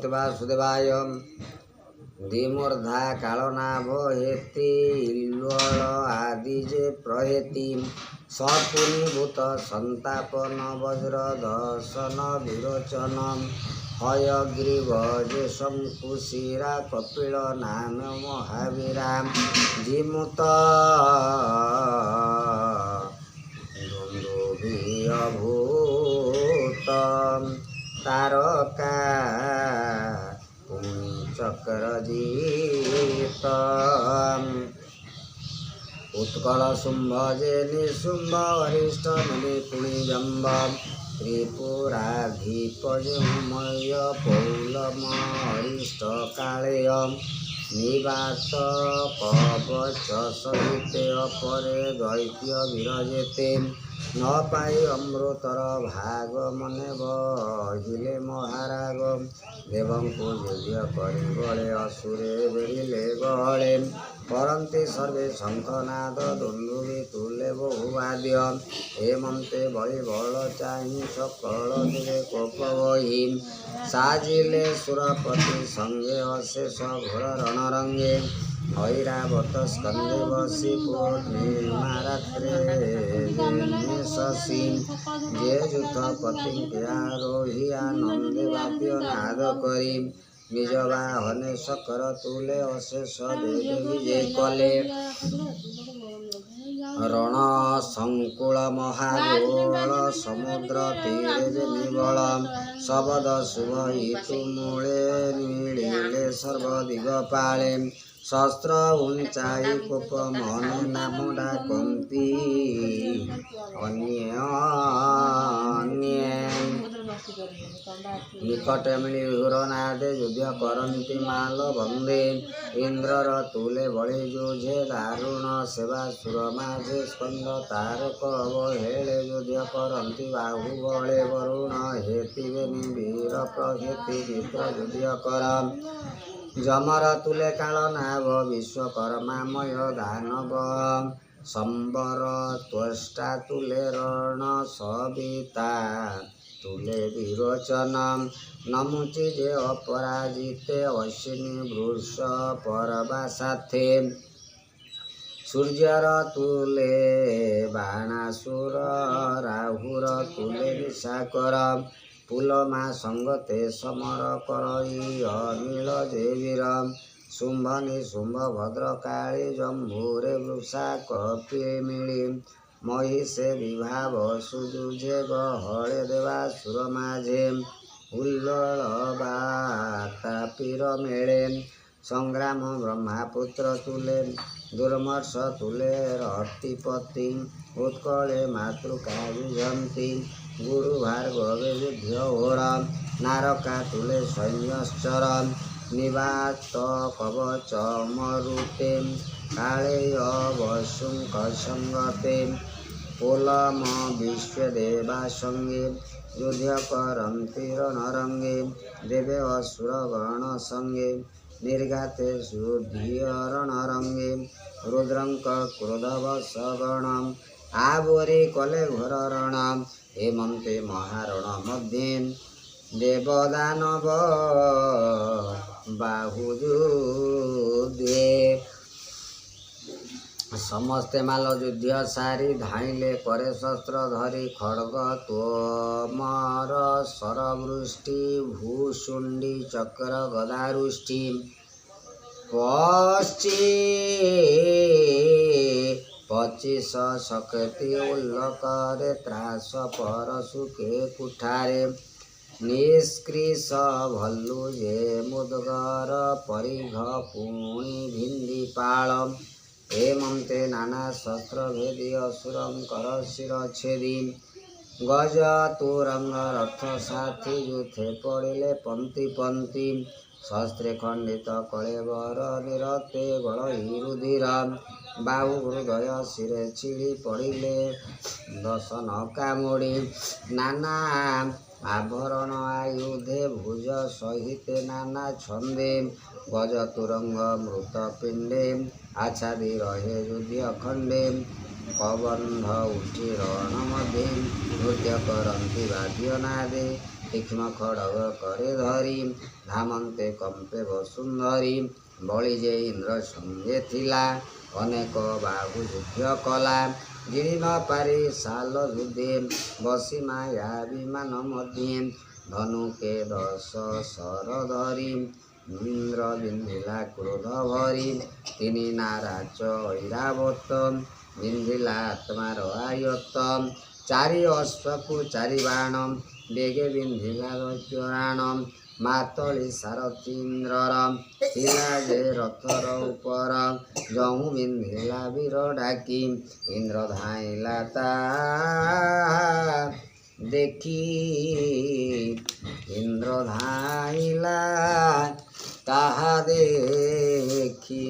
इति वासुदेवाय द्विमूर्धा कालनाभ हेति इल्वल आदि जे प्रहेति सपुनीभूत संतापन वज्र दर्शन विरोचन हयग्रीव जे शंकुशिरा कपिल नाम महावीरा जिमुत धुंदुभिभूत तारका चक्रजीत उत्कल शुंभ जे निशुंभ वरिष्ठ मुनि पुनि जम्ब त्रिपुराधिपजमय पौलम अरिष्ट कालेय निवास कवच सहित अपरे दैत्य विरजेते न पाई अमृतर भाग मने बहिले महाराग देवंकु युद्ध करि गले असुरे बेरिले गले करन्ति सर्वे शंखनाद दुन्दुभि तुले बहुवाद्य हेमन्ते बलि बल चाहि सकल दिले कोप बहि साजिले सुरपति संगे अशेष घोर रणरंगे ऐरावत स्कंदे बसी पूर्णिमा रात्रे शशि जे युद्धपति आरोही आनंदे वाद्य नाद करी निज बाहने शकर तुले अशेष देव विजय कले रण संकुल महागोल समुद्र तीरे निबल शबद शुभ ऋतु मूले नीड़िले सर्वदिग पाले शस्त्र उंचाई कोप मन नाम डाकंती अन्य निकट मिली हुरनादे युद्ध करन्ति माल बंदे इंद्रर तुले बलि जुझे दारुण सेवा सुर माझे स्कंद तारक अवहेले युद्ध करन्ति बाहु बले वरुण हेति बेनि वीर प्रहेति विप्र युद्ध कर जमर तुले काल नाभ विश्वकर्मामय दानव संबर त्वष्टा तुले रण सविता तुले विरोचन नमुचि जे अपराजिते अश्विनी वृष परवा साथे सूर्यर तुले बाणासुर राहुर तुले निशाकर पुलमा संगते समर करई अनिल देवीर शुंभ निशुंभ भद्रकाली जम्भूरे वृषा कपिमिली महिषे विभाव सुजुझे गहळे देवा सुर माझे उल्लल बातापीर मेळे संग्राम ब्रह्मपुत्र तुले दुर्मर्ष तुले रतिपति उत्कले मातृका युझन्ति गुरु भार्गवे युद्ध होर नारका तुले सैन्यश्चर निवात कवच मरुते कालेय वशुंक संगते पोलम विश्वदेवा संगे युद्ध करन्ति रणरंगे देवे असुर गण संगे निर्घाते शुद्धि रणरंगे रुद्रंक क्रोधवश गण आवरे कले घोर रण हेमंते महारण मध्ये देवदानव बाहुयुद्धे समस्ते माल युद्ध सारी धाइले करे शस्त्र धरी खड्ग तोमर सरवृष्टि भूषुंडी चक्र गदारुष्टि पच्चीस शक्ति उल्लकरे त्रास परशुके कुठारे निष्कृष भल्लु जे मुदगर परिघ पुणी भिंदी पाल हेमंते नाना शस्त्र भेदी असुरं कर शिर छेदी गज तुरंग रथ साथी युथे पड़िले पंक्ति पंक्ति शस्त्रे खंडित कलेवर निरते गलई रुधिर बाहु हृदय शिरे छिड़ी पड़िले दशन कामुड़ी नाना आभरण आयुधे भुज सहिते नाना छंदे गज तुरंग मृत पिंडे आच्छादी रहे युद्ध खंडे कबंध उठी रण मध्ये नृत्य करन्ति वाद्य नादे ତୀକ୍ଷ୍ଣ ଖଡ଼ଗ କରି ଧରି ଧାମନ୍ତେ କମ୍ପେ ବସୁନ୍ଧରୀ ବଳି ଯେ ଇନ୍ଦ୍ର ସଙ୍ଗେ ଥିଲା ଅନେକ ବାହୁ ଯୁଦ୍ଧ କଲା ଗିରି ନ ପାରି ସାଲ ଯୁଦ୍ଧେ ବସି ମାୟା ବିମାନ ମଧ୍ୟେ ଧନୁକେ 10 ଶର ଧରି ଇନ୍ଦ୍ର ବିନ୍ଧିଲା କ୍ରୋଧ ଭରି ତିନି ନାରାଜ ଐରାବତ ବିନ୍ଧିଲା ଆତ୍ମାର ଆୟତ ଚାରି ଅଶ୍ୱକୁ 4 ବାଣ ବେଗେ ବିନ୍ଧିଲା ଦୈତ୍ୟରାଣ ମାତଳି ସାରଥି ଇନ୍ଦ୍ରର ଥିଲା ଯେ ରଥର ଉପର ଯହୁଁ ବିନ୍ଧିଲା ବୀର ଡାକି ଇନ୍ଦ୍ର ଧାଇଁଲା ତା ଦେଖି ଇନ୍ଦ୍ର ଧାଇଁଲା ତାହା ଦେଖି।